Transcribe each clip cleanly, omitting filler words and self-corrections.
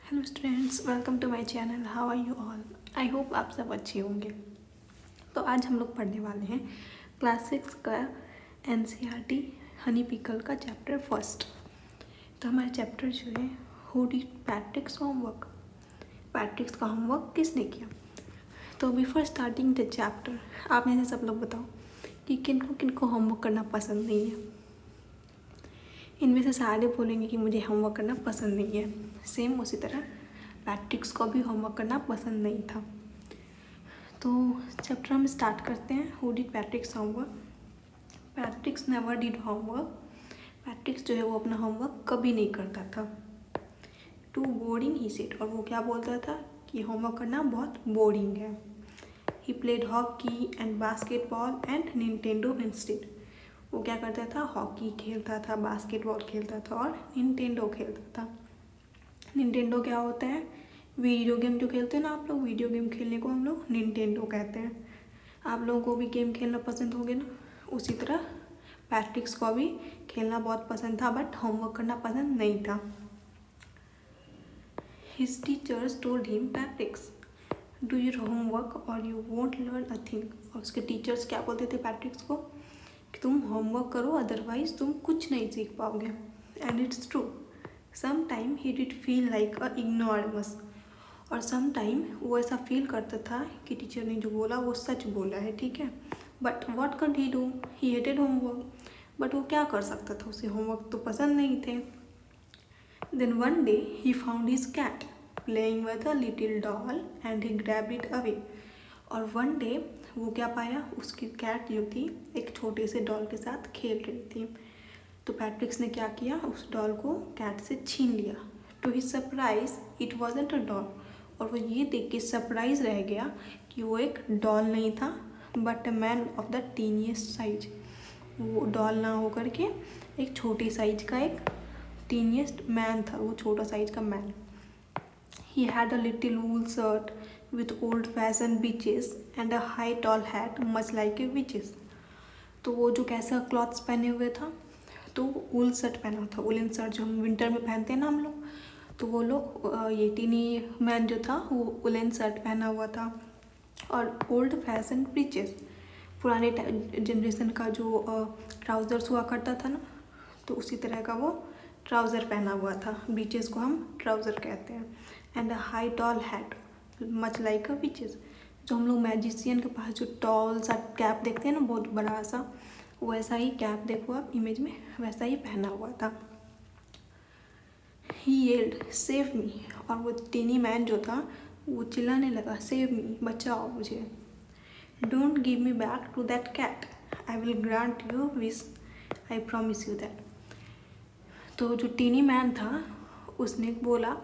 Hello students, welcome to my channel. How are you all? I hope आप सब अच्छे होंगे। तो आज हम लोग पढ़ने वाले हैं क्लास 6 का एनसीईआरटी हनी पिकल का चैप्टर फर्स्ट। तो हमारा चैप्टर जो है हु डिड पैट्रिक्स होमवर्क, पैट्रिक्स का होमवर्क किसने किया। तो बिफोर स्टार्टिंग द चैप्टर आप में से सब लोग बताओ कि किनको होमवर्क करना पसंद नहीं है। इनमें से सारे बोलेंगे कि मुझे होमवर्क करना पसंद नहीं है। सेम उसी तरह पैट्रिक्स को भी होमवर्क करना पसंद नहीं था। तो चैप्टर हम स्टार्ट करते हैं। Who did पैट्रिक्स homework? पैट्रिक्स never did homework. पैट्रिक्स जो है वो अपना होमवर्क कभी नहीं करता था। टू बोरिंग ही सेड, और वो क्या बोलता था कि होमवर्क करना बहुत बोरिंग है। He played hockey and basketball and Nintendo instead. वो क्या करता था? हॉकी खेलता था, बास्केटबॉल खेलता था और निंटेंडो खेलता था। निंटेंडो क्या होता है? वीडियो गेम जो खेलते हैं ना आप लोग, वीडियो गेम खेलने को हम लोग निंटेंडो कहते हैं। आप लोगों को भी गेम खेलना पसंद होगे ना, उसी तरह पैट्रिक्स को भी खेलना बहुत पसंद था, बट होमवर्क करना पसंद नहीं था। His teachers told him, Patrick's do your homework और you won't learn a thing. और उसके टीचर्स क्या बोलते थे पैट्रिक्स को कि तुम होमवर्क करो, अदरवाइज तुम कुछ नहीं सीख पाओगे। And it's true, some time he did feel like a ignoramus. और सम टाइम वो ऐसा फील करता था कि टीचर ने जो बोला वो सच बोला है, ठीक है। But what can he do, he hated homework. But वो क्या कर सकता था, उसे होमवर्क तो पसंद नहीं थे। Then one day he found his cat playing with a little doll and he grabbed it away. और वन डे वो क्या पाया, उसकी कैट जो थी एक छोटे से डॉल के साथ खेल रही थी। तो पैट्रिक्स ने क्या किया, उस डॉल को कैट से छीन लिया। To his surprise it wasn't a doll. और वो ये देख के सरप्राइज रह गया कि वो एक डॉल नहीं था, but a man of the tiniest size. वो डॉल ना होकर के एक छोटी साइज का एक टीनिएस्ट मैन था, वो छोटा साइज का man. He had a little wool shirt with old-fashioned breeches and a high tall hat much like a witch's। तो वो जो कैसा क्लॉथ्स पहने हुए था, तो वूल शर्ट पहना था। वुलन शर्ट जो हम विंटर में पहनते हैं ना हम लोग, तो वो लोग ये टीनी मैन जो था वो वुलन शर्ट पहना हुआ था। और ओल्ड फैशन ब्रीचेस, पुराने जनरेशन का जो ट्राउज़र्स हुआ करता था ना, तो उसी तरह का वो ट्राउज़र पहना हुआ था। ब्रीचेस को हम ट्राउज़र कहते हैं। And a high tall hat much like a witch's, जो हम लोग मैजिशियन के पास जो टॉल सा कैप देखते हैं ना, बहुत बड़ा सा, वैसा ही कैप देखो आप इमेज में, वैसा ही पहना हुआ था। ही येल्ड सेव मी, और वो टीनी मैन जो था वो चिल्लाने लगा, सेव मी, बचाओ मुझे। Don't give me back to that cat, I will grant you wish, I promise you that. तो जो टीनी मैन था उसने बोला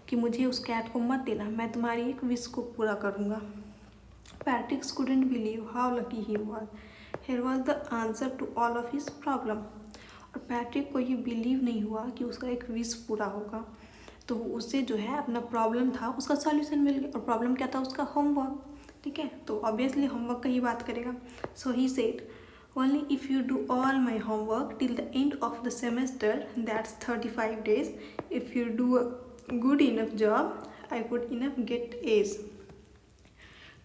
कि मुझे उस कैट को मत देना, मैं तुम्हारी एक विश को पूरा करूँगा। पैट्रिक्स couldn't believe how lucky he was. Here was the answer to all of his problem. और पैट्रिक को ये बिलीव नहीं हुआ कि उसका एक विश पूरा होगा। तो उससे जो है अपना प्रॉब्लम था उसका सॉल्यूशन मिल गया। और प्रॉब्लम क्या था उसका? होमवर्क, ठीक है। तो ऑब्वियसली होमवर्क का ही बात करेगा। So he said, only if you do all my homework till the end of the semester, that's 35 days, if you do a good enough job, I would enough get A's।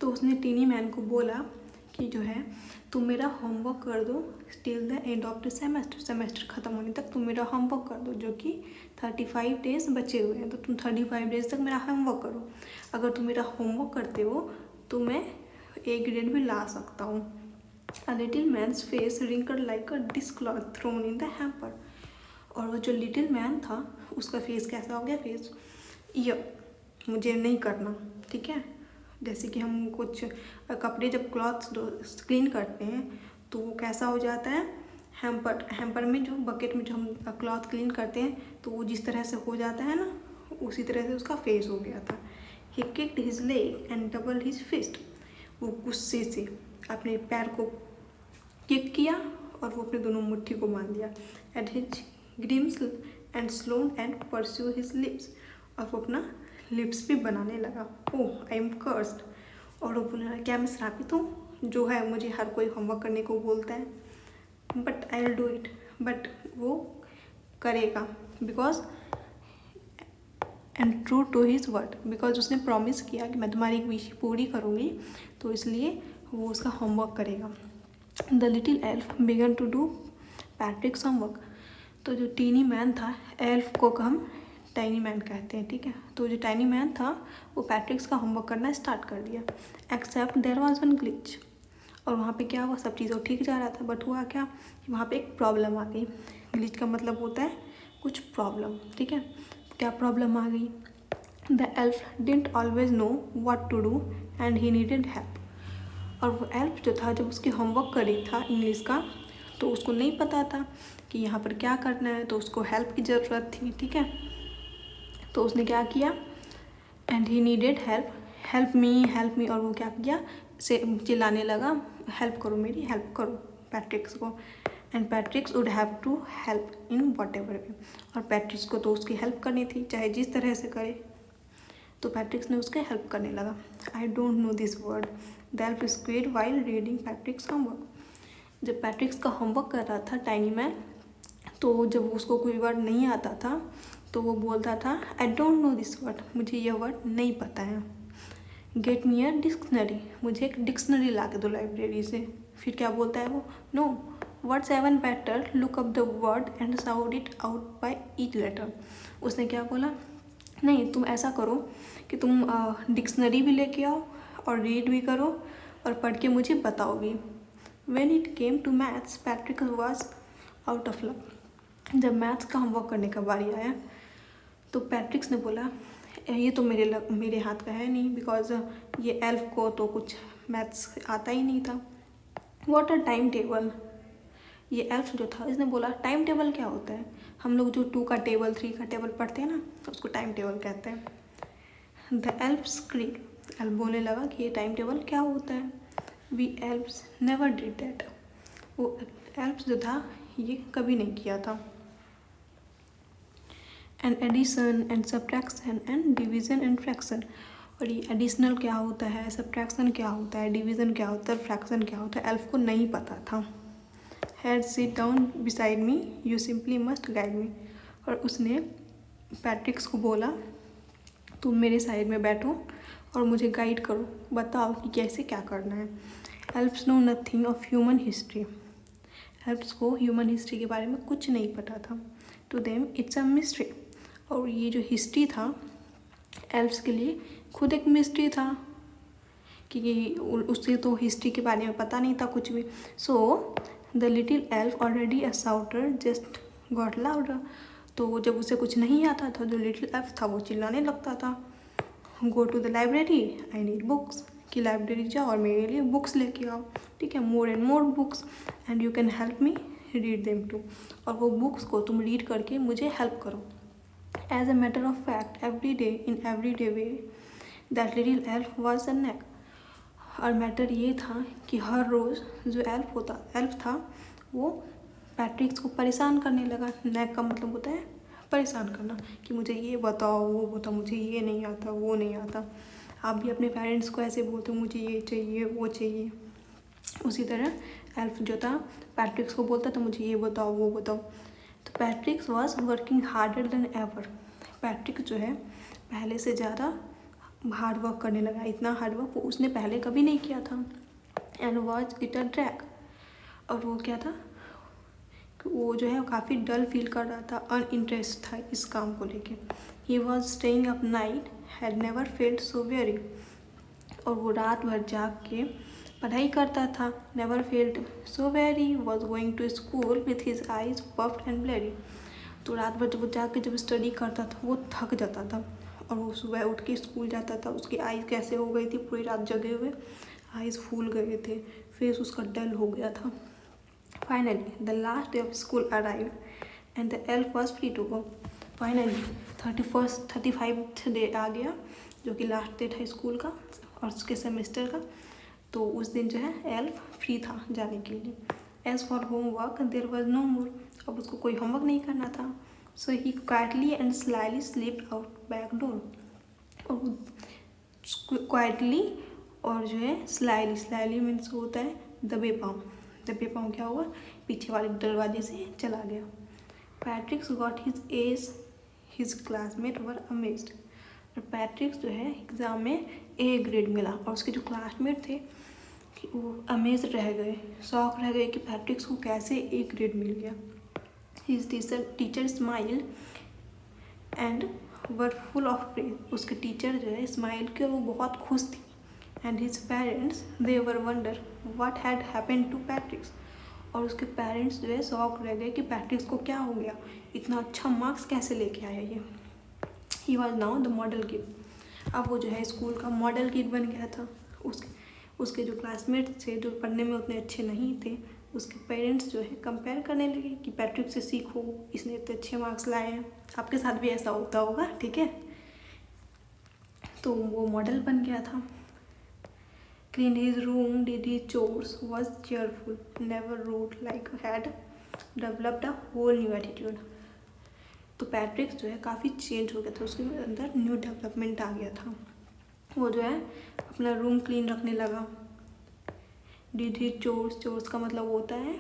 तो उसने tiny man को बोला कि जो है तुम मेरा homework कर दो till the end of the semester, semester ख़त्म होने तक तुम मेरा होमवर्क कर दो, जो कि 35 डेज बचे हुए हैं। तो तुम 35 डेज तक मेरा होमवर्क करो। अगर तुम मेरा होमवर्क करते हो तो मैं ए ग्रेड भी ला सकता हूँ। A little man's face wrinkled like a dishcloth thrown in the hamper। और वो जो लिटिल मैन था उसका फेस कैसा हो गया? फेस ये मुझे नहीं करना, ठीक है। जैसे कि हम कुछ कपड़े जब क्लॉथ्स क्लीन करते हैं तो वो कैसा हो जाता है? हैम्पर में जो बकेट में जो हम क्लॉथ क्लीन करते हैं तो वो जिस तरह से हो जाता है ना, उसी तरह से उसका फेस हो गया था। He kicked his leg and double his fist. वो गुस्से से अपने पैर को किक किया और वो अपने दोनों मुट्ठी को बांध दिया। At his grimace and sullen and pursue his lips, और वो अपना लिप्स भी बनाने लगा। ओह आई एम कर्स्ड, और वो बोलने लगा, क्या मैं श्रापित हूँ? जो है मुझे हर कोई होमवर्क करने को बोलता है, but I will do it. But वो करेगा, because and true to his word, because उसने प्रॉमिस किया कि मैं तुम्हारी एक विश पूरी करूँगी, तो इसलिए वो उसका होमवर्क करेगा। The little elf began to do Patrick's homework. तो जो टीनी मैन था, एल्फ को हम टाइनी मैन कहते हैं, ठीक है। तो जो टाइनी मैन था वो पैट्रिक्स का होमवर्क करना स्टार्ट कर दिया। Except there was one glitch. और वहाँ पे क्या हुआ, सब चीज़ों ठीक जा रहा था, बट हुआ क्या कि वहाँ पे एक प्रॉब्लम आ गई। ग्लिच का मतलब होता है कुछ प्रॉब्लम, ठीक है। क्या प्रॉब्लम आ गई? The elf didn't always know what to do and he needed help. और वो एल्फ जो था, जब उसके होमवर्क कर रही था इंग्लिश का, तो उसको नहीं पता था कि यहाँ पर क्या करना है, तो उसको हेल्प की ज़रूरत थी, ठीक है। तो उसने क्या किया, and he needed help, help me, और वो क्या किया, से चिल्लाने लगा, हेल्प करो मेरी, हेल्प करो पैट्रिक्स को। And Patrick's would have to help in whatever way. और पैट्रिक्स को तो उसकी हेल्प करनी थी, चाहे जिस तरह से करे। तो पैट्रिक्स ने उसके हेल्प करने लगा। I don't know this word, the elf squared while reading पैट्रिक्स homework. जब पैट्रिक्स का होमवर्क कर रहा था टाइनी मैन, तो जब उसको कोई वर्ड नहीं आता था तो वो बोलता था, I don't know this word, मुझे यह वर्ड नहीं पता है। गेट मी अ डिक्शनरी, मुझे एक डिक्शनरी ला के दो लाइब्रेरी से। फिर क्या बोलता है वो, know words even better, look up the word and sound it out by each letter. उसने क्या बोला, नहीं तुम ऐसा करो कि तुम डिक्शनरी भी लेके आओ और रीड भी करो और पढ़ के मुझे बताओ भी। When it came to maths, Patrick was out of luck. जब मैथ्स का होमवर्क करने का बारी आया तो पैट्रिक्स ने बोला, ये तो मेरे हाथ का है नहीं, बिकॉज ये एल्फ को तो कुछ मैथ्स आता ही नहीं था। What a time table. ये एल्फ जो था, इसने बोला टाइम टेबल क्या होता है? हम लोग जो 2 का टेबल 3 का टेबल पढ़ते हैं ना, उसको टाइम टेबल कहते हैं। द एल्फ स्क्रीड, एल्फ बोलने लगा कि ये टाइम टेबल क्या होता है। We elves never did that, वो एल्फ्स जो था ये कभी नहीं किया था। And addition and subtraction and division and fraction. और ये एडिशनल क्या होता है, सब्ट्रैक्शन क्या होता है, डिवीज़न क्या होता है, फ्रैक्शन क्या होता है, एल्फ को नहीं पता था। Had sit down beside me, you simply must guide me. और उसने पैट्रिक्स को बोला, तुम मेरे साइड में बैठो और मुझे गाइड करो, बताओ कि कैसे क्या करना है। Elves know nothing of human history, elves को ह्यूमन हिस्ट्री के बारे में कुछ नहीं पता था। To them it's a mystery. और ये जो हिस्ट्री था एल्फ्स के लिए खुद एक मिस्ट्री था, कि उससे तो हिस्ट्री के बारे में पता नहीं था कुछ भी। So the little elf already a shouter just got louder. तो जब उसे कुछ नहीं आता था, जो लिटिल एल्फ था वो चिल्लाने लगता था, go to the library, I need books, कि लाइब्रेरी जाओ और मेरे लिए बुक्स लेके आओ, ठीक है, more and more books and you can help me read them too. और वो बुक्स को तुम रीड करके मुझे हेल्प करो। As a matter of fact every day in every day way that little elf was a neck. और matter ये था कि हर रोज़ जो एल्फ था वो पैट्रिक्स को परेशान करने लगा। नेक का मतलब होता है परेशान करना, कि मुझे ये बताओ वो बताओ, मुझे ये नहीं आता वो नहीं आता। आप भी अपने पेरेंट्स को ऐसे बोलते हो, मुझे ये चाहिए वो चाहिए। उसी तरह एल्फ जो था पैट्रिक्स को बोलता था, मुझे ये बताओ वो बताओ। तो पैट्रिक्स was working harder than ever. Patrick जो है पहले से ज़्यादा हार्ड वर्क करने लगा, इतना हार्ड वर्क उसने पहले कभी नहीं किया था। And was it a drag. और वो क्या था कि वो जो है काफ़ी डल फील कर रहा था, अनइंटरेस्ट था इस काम को लेके। He was staying up night, had never felt so very. और वो रात भर जाग के पढ़ाई करता था, never felt so very, was going to school with his eyes puffed and blurry. तो रात भर जब वो जाके जब स्टडी करता था वो थक जाता था, और वो सुबह उठ के स्कूल जाता था। उसकी आइज़ कैसे हो गई थी, पूरी रात जगे हुए आइज़ फूल गए थे, फेस उसका डल हो गया था। Finally the last day of school arrived and the elf was free to go. Finally 35th day आ गया, जो कि लास्ट डे था स्कूल का और उसके सेमेस्टर का। तो उस दिन जो है एल्फ फ्री था जाने के लिए। As for homework there was no more, अब उसको कोई होमवर्क नहीं करना था। So he quietly and slyly slipped out back door. और क्वाइटली और जो है स्लाइली मीन्स होता है दबे पाँव क्या हुआ, पीछे वाले दरवाजे से चला गया। Patrick's got his A's, his classmate were amazed. और पैट्रिक जो है एग्ज़ाम में ए ग्रेड मिला और उसके जो क्लासमेट थे कि वो अमेज रह गए, शॉक रह गए कि पैट्रिक्स को कैसे ए ग्रेड मिल गया। His teacher smile and were full of praise. उसके टीचर जो है स्माइल के वो बहुत खुश थी। And his parents they were wonder what had happened to Patrick's. और उसके पेरेंट्स जो है शॉक रह गए कि पैट्रिक्स को क्या हो गया, इतना अच्छा मार्क्स कैसे लेके आया ये। He was now the model kid. अब वो जो है स्कूल का मॉडल किड बन गया था। उसके जो क्लासमेट थे जो पढ़ने में उतने अच्छे नहीं थे, उसके पेरेंट्स जो है कंपेयर करने लगे कि पैट्रिक से सीखो, इसने इतने अच्छे मार्क्स लाए हैं, आपके साथ भी ऐसा होता होगा, ठीक है। तो वो मॉडल बन गया था। Cleaned his room, did his chores, was cheerful, never rude, like had developed a whole new attitude. तो पैट्रिक जो है काफ़ी चेंज हो गया था, उसके अंदर न्यू डेवलपमेंट आ गया था। वो जो है अपना रूम क्लीन रखने लगा। डिड ही चोर्स का मतलब होता है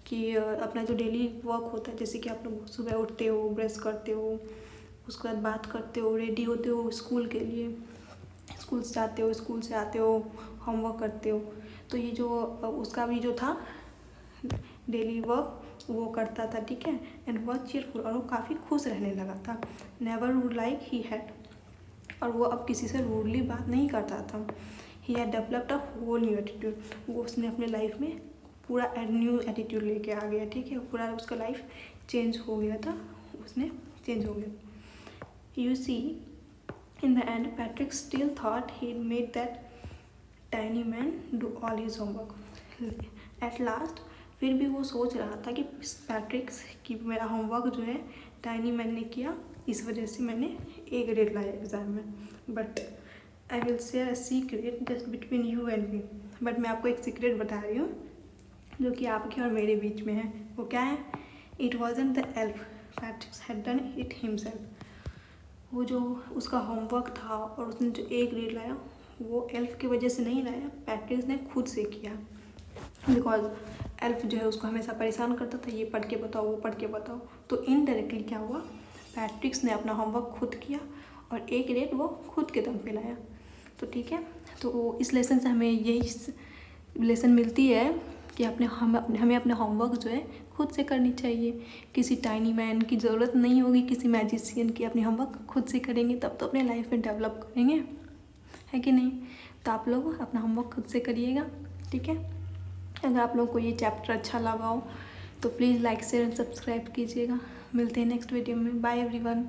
कि अपना जो डेली वर्क होता है, जैसे कि आप लोग सुबह उठते हो, ब्रश करते हो, उसके बाद बात करते हो, रेडी होते हो स्कूल के लिए, स्कूल से जाते हो, स्कूल से आते हो, होमवर्क करते हो। तो ये जो उसका भी जो था डेली वर्क वो करता था, ठीक है। एंड वॉज चीयरफुल, और वो काफ़ी खुश रहने लगा था। Never rude like he had, और वो अब किसी से रूडली बात नहीं करता था। He had developed a whole new attitude, वो उसने अपने लाइफ में पूरा न्यू एटीट्यूड लेके आ गया, ठीक है। पूरा उसका लाइफ चेंज हो गया था, उसने चेंज हो गया। You see in the end, Patrick still thought he'd made that tiny man do all his homework. At last, फिर भी वो सोच रहा था कि पैट्रिक की मेरा होमवर्क जो है टाइनी मैन ने किया, इस वजह से मैंने ए ग्रेड लाया एग्ज़ाम में। But I will share a secret just between you and me. But मैं आपको एक सीक्रेट बता रही हूँ जो कि आपके और मेरे बीच में है। वो क्या है? It wasn't the elf, Patrick had done it himself. वो जो उसका होमवर्क था और उसने जो ए ग्रेड लाया वो एल्फ की वजह से नहीं लाया, पैट्रिक ने खुद से किया। बिकॉज एल्फ जो है उसको हमेशा परेशान करता था, ये पढ़ के बताओ, वो पढ़ के बताओ। तो इनडायरेक्टली क्या हुआ, पैट्रिक ने अपना होमवर्क खुद किया और ए ग्रेड वो खुद के दम पे लाया। तो ठीक है, तो इस लेसन से हमें यही लेसन मिलती है कि हमें अपने होमवर्क जो है खुद से करनी चाहिए। किसी टाइनी मैन की ज़रूरत नहीं होगी, किसी मैजिशियन की। अपनी होमवर्क खुद से करेंगे तब तो अपने लाइफ में डेवलप करेंगे, है कि नहीं। तो आप लोग अपना होमवर्क खुद से करिएगा, ठीक है। अगर आप लोगों को ये चैप्टर अच्छा लगा हो तो please like share and subscribe कीजिएगा। मिलते हैं नेक्स्ट वीडियो में। Bye everyone.